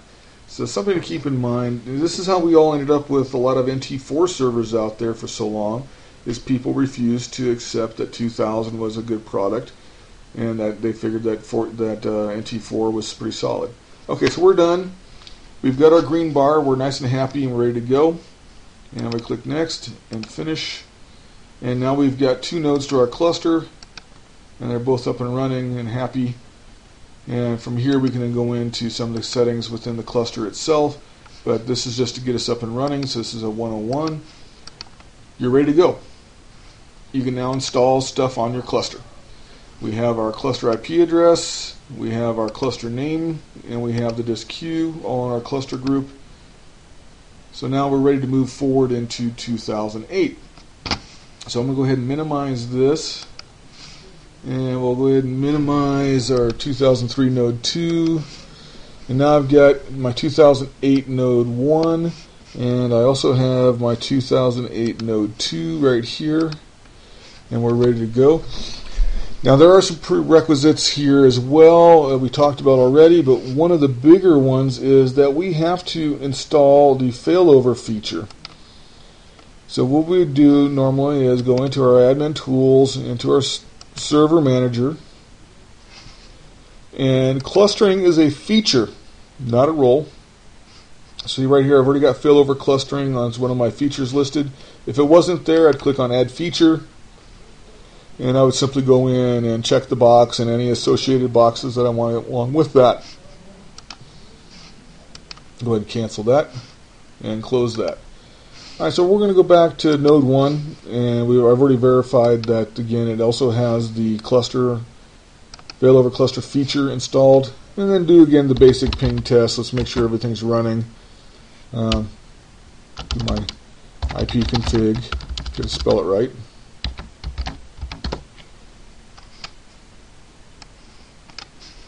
So something to keep in mind. This is how we all ended up with a lot of NT4 servers out there for so long, is people refused to accept that 2000 was a good product, and that they figured that NT4 was pretty solid. Okay, so we're done. We've got our green bar, we're nice and happy and ready to go. And we click next and finish. And now we've got 2 nodes to our cluster, and they're both up and running and happy. And from here we can then go into some of the settings within the cluster itself. But this is just to get us up and running, so this is a 101. You're ready to go. You can now install stuff on your cluster. We have our cluster IP address, we have our cluster name, and we have the disk queue all in our cluster group. So now we're ready to move forward into 2008. So I'm going to go ahead and minimize this, and we'll go ahead and minimize our 2003 node 2. And now I've got my 2008 node 1, and I also have my 2008 node 2 right here, and we're ready to go. Now there are some prerequisites here as well we talked about already, but one of the bigger ones is that we have to install the failover feature. So what we do normally is go into our admin tools, into our server manager, and clustering is a feature, not a role. See right here, I've already got failover clustering as one of my features listed. If it wasn't there, I'd click on add feature, and I would simply go in and check the box and any associated boxes that I want along with that. Go ahead and cancel that and close that. Alright, so we're going to go back to node 1, and I've already verified that, again, it also has the cluster failover cluster feature installed, and then do again the basic ping test. Let's make sure everything's running. Do my IP config, gotta spell it right.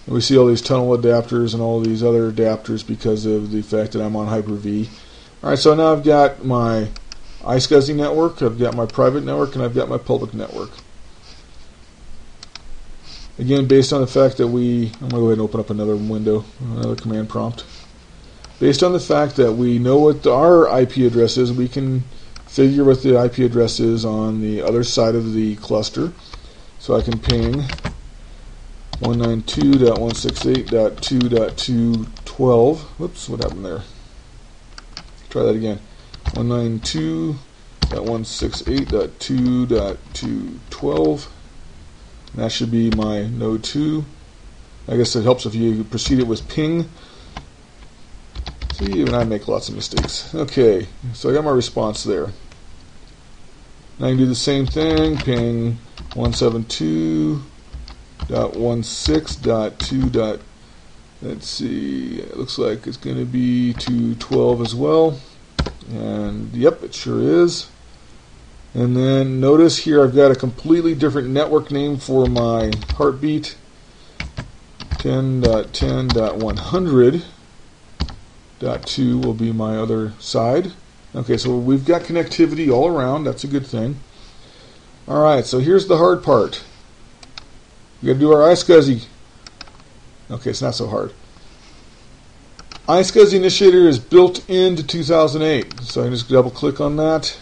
And we see all these tunnel adapters and all these other adapters because of the fact that I'm on Hyper-V. Alright, so now I've got my iSCSI network, I've got my private network, and I've got my public network. Again, based on the fact that I'm going to go ahead and open up another window, another command prompt. Based on the fact that we know what our IP address is, we can figure what the IP address is on the other side of the cluster. So I can ping 192.168.2.212. Whoops, what happened there? Try that again. 192.168.2.212. That should be my node 2. I guess it helps if you precede it with ping. See, even I make lots of mistakes. Okay, so I got my response there. Now I can do the same thing. Ping 172.16.2. Let's see, it looks like it's going to be 212 as well. And yep, it sure is. And then notice here I've got a completely different network name for my heartbeat. 10.10.100.2 will be my other side. Okay, so we've got connectivity all around. That's a good thing. Alright, so here's the hard part. We've got to do our iSCSI. Okay, it's not so hard. iSCSI Initiator is built into 2008, so I can just double click on that.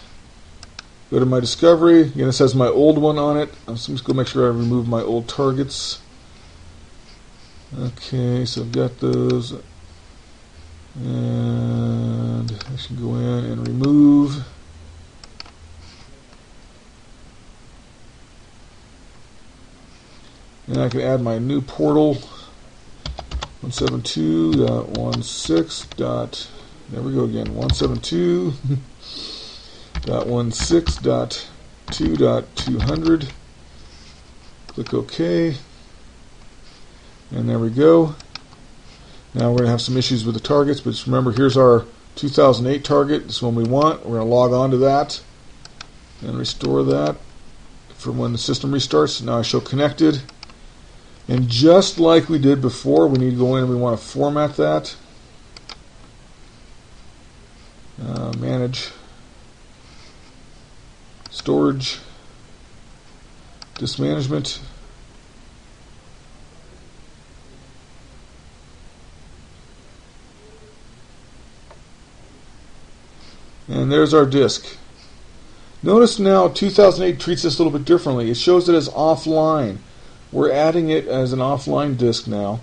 Go to my discovery. Again, this has my old one on it. I'm just going to make sure I remove my old targets. Okay, so I've got those. And I should go in and remove. And I can add my new portal. 172.16. There we go again. 172.16.2.200. Click OK. And there we go. Now we're going to have some issues with the targets, but just remember, here's our 2008 target. This is one we want. We're going to log on to that and restore that for when the system restarts. Now I show connected. And just like we did before, we need to go in and we want to format that. Manage. Storage. Disk management. And there's our disk. Notice now 2008 treats this a little bit differently. It shows it as offline. We're adding it as an offline disk now.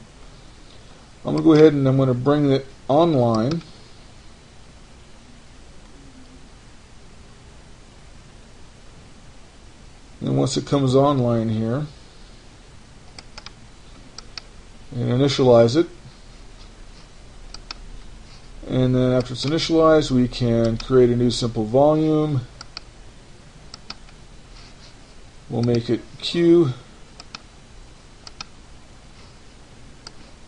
I'm going to go ahead and I'm going to bring it online. And once it comes online here, and initialize it. And then after it's initialized, we can create a new simple volume. We'll make it Q.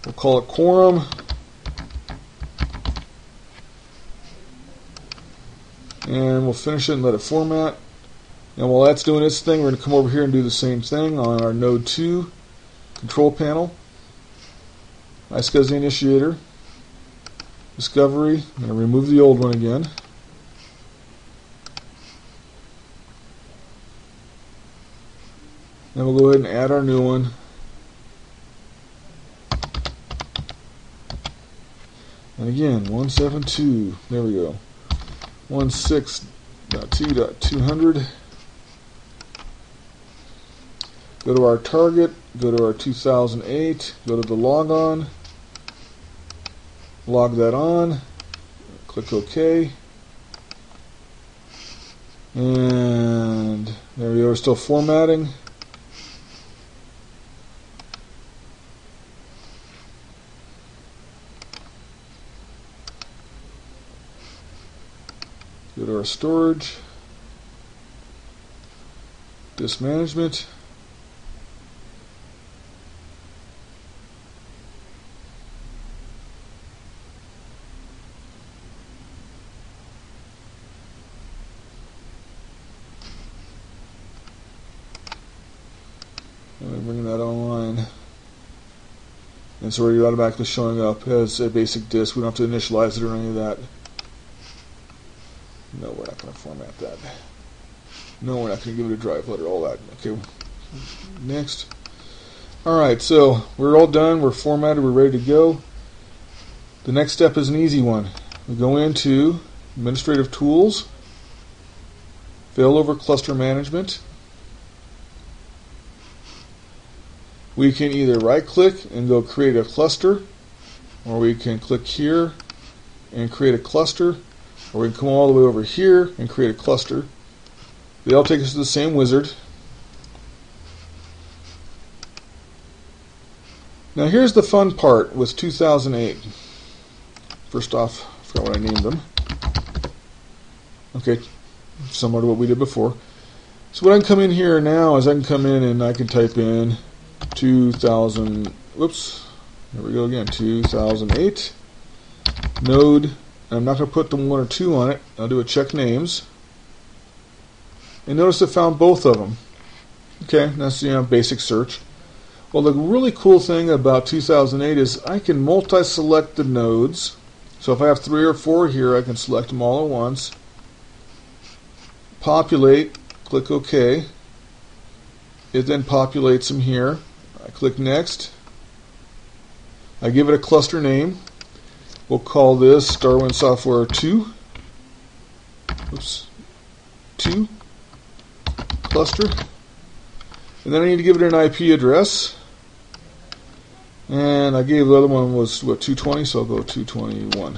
We'll call it quorum. And we'll finish it and let it format. And while that's doing its thing, we're going to come over here and do the same thing on our Node 2 control panel. iSCSI Initiator. Discovery. I'm going to remove the old one again. Then we'll go ahead and add our new one. And again, 172. There we go. 16.2.200. Go to our target. Go to our 2008. Go to the logon. Log that on. Click OK. And there we go. We're still formatting. Go to our storage. Disk management. And bring that online. And it's already automatically showing up as a basic disk. We don't have to initialize it or any of that. No, we're not going to format that. No, we're not going to give it a drive letter, all that. Okay, next. Alright, so we're all done. We're formatted. We're ready to go. The next step is an easy one. We go into Administrative Tools, Failover Cluster Management. We can either right-click and go create a cluster, or we can click here and create a cluster, or we can come all the way over here and create a cluster. They all take us to the same wizard. Now here's the fun part with 2008. First off, I forgot what I named them. Okay, similar to what we did before. So what I can come in here now is I can come in and I can type in 2000, whoops, there we go again, 2008 node. I'm not going to put the 1 or 2 on it. I'll do a check names. And notice it found both of them. Okay, that's basic search. Well, the really cool thing about 2008 is I can multi-select the nodes. So if I have 3 or 4 here, I can select them all at once. Populate, click OK. It then populates them here. I click Next. I give it a cluster name. We'll call this StarWind Software 2. Oops. 2 cluster. And then I need to give it an IP address. And I gave the other one was, what, 220, so I'll go 221.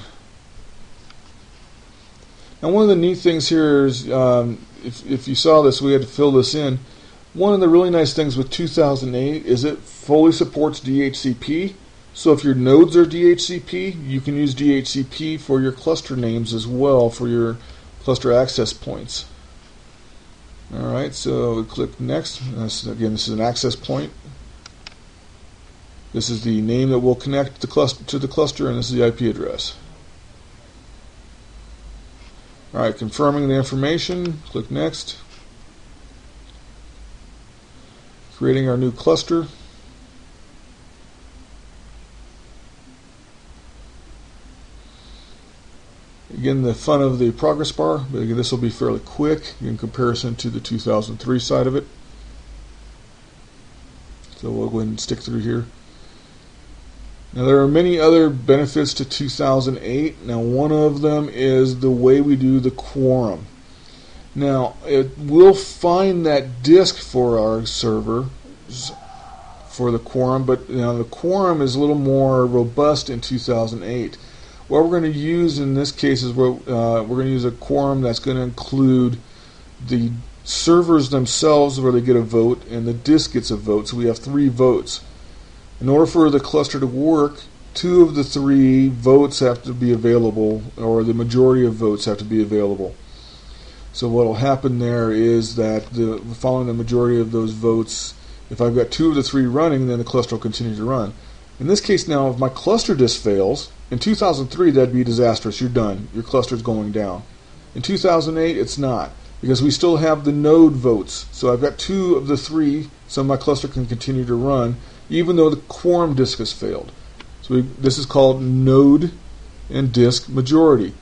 Now one of the neat things here is, if you saw this, we had to fill this in. One of the really nice things with 2008 is it fully supports DHCP. So if your nodes are DHCP, you can use DHCP for your cluster names as well, for your cluster access points. Alright, so we click next. Again, this is an access point. This is the name that will connect the cluster to the cluster, and this is the IP address. Alright, confirming the information, click next. Creating our new cluster. Again, the fun of the progress bar, but again, this will be fairly quick in comparison to the 2003 side of it. So we'll go ahead and stick through here. Now there are many other benefits to 2008. Now one of them is the way we do the quorum. Now it will find that disk for our server for the quorum, but the quorum is a little more robust in 2008. What we're going to use in this case is we're going to use a quorum that's going to include the servers themselves, where they get a vote, and the disk gets a vote. So we have 3 votes. In order for the cluster to work, 2 of the 3 votes have to be available, or the majority of votes have to be available. So what will happen there is that following the majority of those votes, if I've got 2 of the 3 running, then the cluster will continue to run. In this case now, if my cluster disk fails, in 2003 that'd be disastrous. You're done. Your cluster's going down. In 2008 it's not, because we still have the node votes. So I've got 2 of the 3, so my cluster can continue to run, even though the quorum disk has failed. So this is called node and disk majority.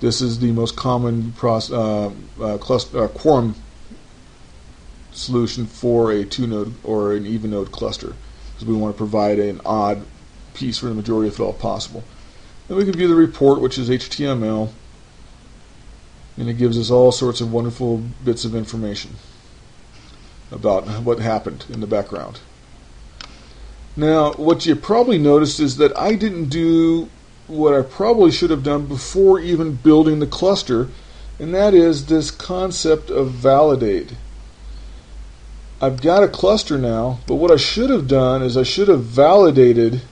This is the most common quorum solution for a 2-node or an even node cluster, because we want to provide an odd piece for the majority if at all possible. Then we can view the report, which is HTML, and it gives us all sorts of wonderful bits of information about what happened in the background. Now, what you probably noticed is that I didn't do what I probably should have done before even building the cluster, and that is this concept of validate. I've got a cluster now, but what I should have done is I should have validated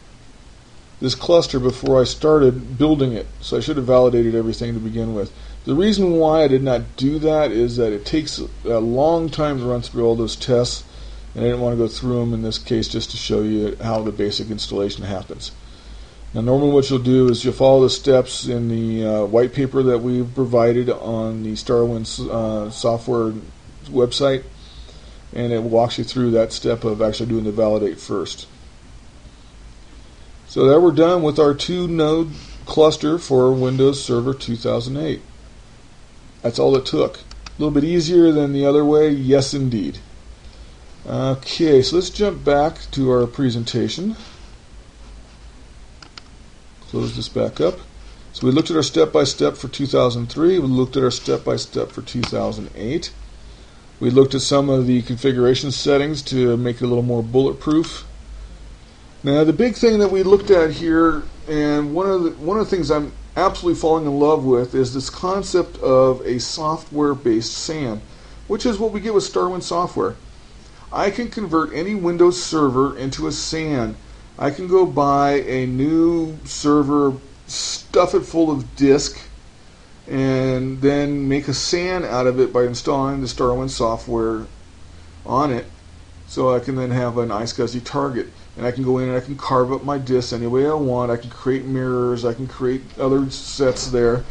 this cluster before I started building it. So I should have validated everything to begin with. The reason why I did not do that is that it takes a long time to run through all those tests, and I didn't want to go through them in this case just to show you how the basic installation happens. Now normally what you'll do is you'll follow the steps in the white paper that we've provided on the StarWind Software website, and it walks you through that step of actually doing the validate first. So there we're done with our 2-node cluster for Windows Server 2008. That's all it took. A little bit easier than the other way, yes indeed. Okay, so let's jump back to our presentation. Close this back up. So we looked at our step-by-step for 2003. We looked at our step-by-step for 2008. We looked at some of the configuration settings to make it a little more bulletproof. Now the big thing that we looked at here, and one of the things I'm absolutely falling in love with, is this concept of a software-based SAN, which is what we get with StarWind Software. I can convert any Windows server into a SAN. I can go buy a new server, stuff it full of disk, and then make a SAN out of it by installing the StarWind software on it, so I can then have an iSCSI target. And I can go in and I can carve up my disks any way I want. I can create mirrors, I can create other sets there,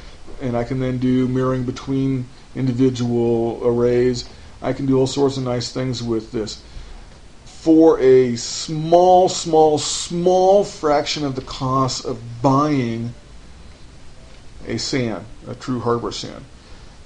and I can then do mirroring between individual arrays. I can do all sorts of nice things with this for a small fraction of the cost of buying a SAN, a true hardware SAN.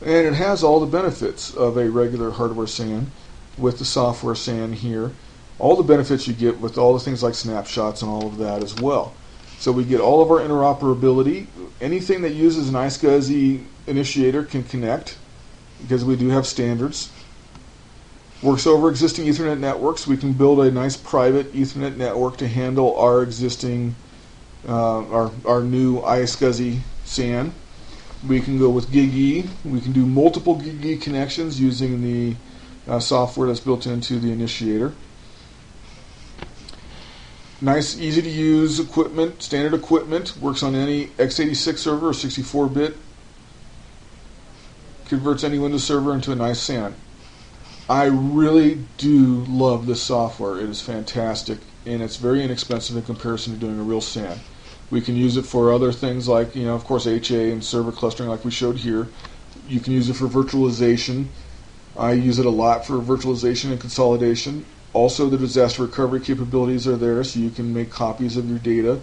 And it has all the benefits of a regular hardware SAN with the software SAN here. All the benefits you get with all the things like snapshots and all of that as well. So we get all of our interoperability. Anything that uses an iSCSI initiator can connect because we do have standards. Works over existing Ethernet networks. We can build a nice private Ethernet network to handle our existing, our new iSCSI SAN. We can go with GigE. We can do multiple GigE connections using the software that's built into the initiator. Nice, easy to use equipment, standard equipment. Works on any x86 server or 64-bit. Converts any Windows server into a nice SAN. I really do love this software. It is fantastic, and it's very inexpensive in comparison to doing a real SAN. We can use it for other things like, of course, HA and server clustering like we showed here. You can use it for virtualization. I use it a lot for virtualization and consolidation. Also, the disaster recovery capabilities are there, so you can make copies of your data.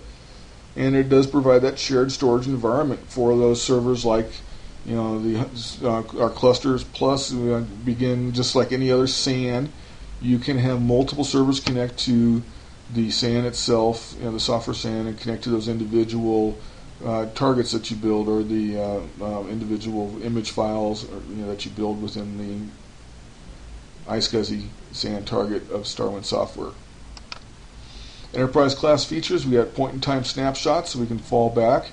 And it does provide that shared storage environment for those servers like our clusters. Plus, we begin just like any other SAN. You can have multiple servers connect to the SAN itself, the software SAN, and connect to those individual targets that you build, or the individual image files that you build within the iSCSI SAN target of StarWind Software. Enterprise class features: we got point-in-time snapshots, so we can fall back.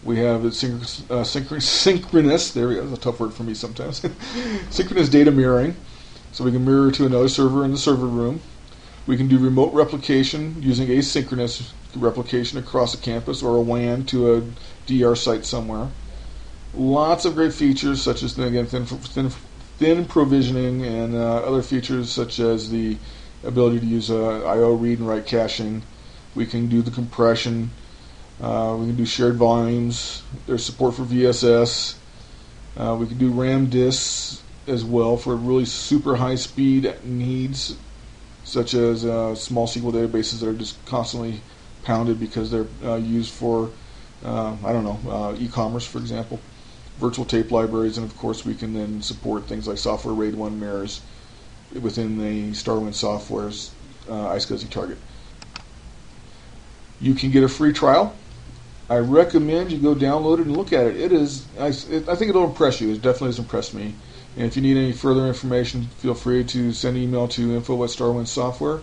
We have synchronous. There we go. That's a tough word for me sometimes. Synchronous data mirroring, so we can mirror to another server in the server room. We can do remote replication using asynchronous replication across a campus or a WAN to a DR site somewhere. Lots of great features, such as again thin provisioning, and other features such as the ability to use I/O read and write caching. We can do the compression. We can do shared volumes. There's support for VSS. We can do RAM disks as well for really super high speed needs, such as small SQL databases that are just constantly pounded because they're used for, e-commerce, for example. Virtual tape libraries, and of course we can then support things like software RAID 1 mirrors within the StarWind Software's iSCSI target. You can get a free trial. I recommend you go download it and look at it. I think it'll impress you. It definitely has impressed me. And if you need any further information, feel free to send an email to info@StarWind Software.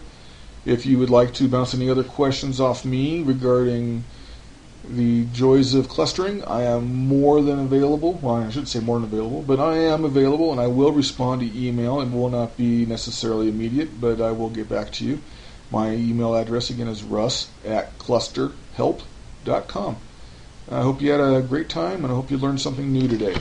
If you would like to bounce any other questions off me regarding the joys of clustering, I am more than available. Well, I shouldn't say more than available, but I am available, and I will respond to email. It will not be necessarily immediate, but I will get back to you. My email address again is russ@clusterhelp.com. I hope you had a great time, and I hope you learned something new today.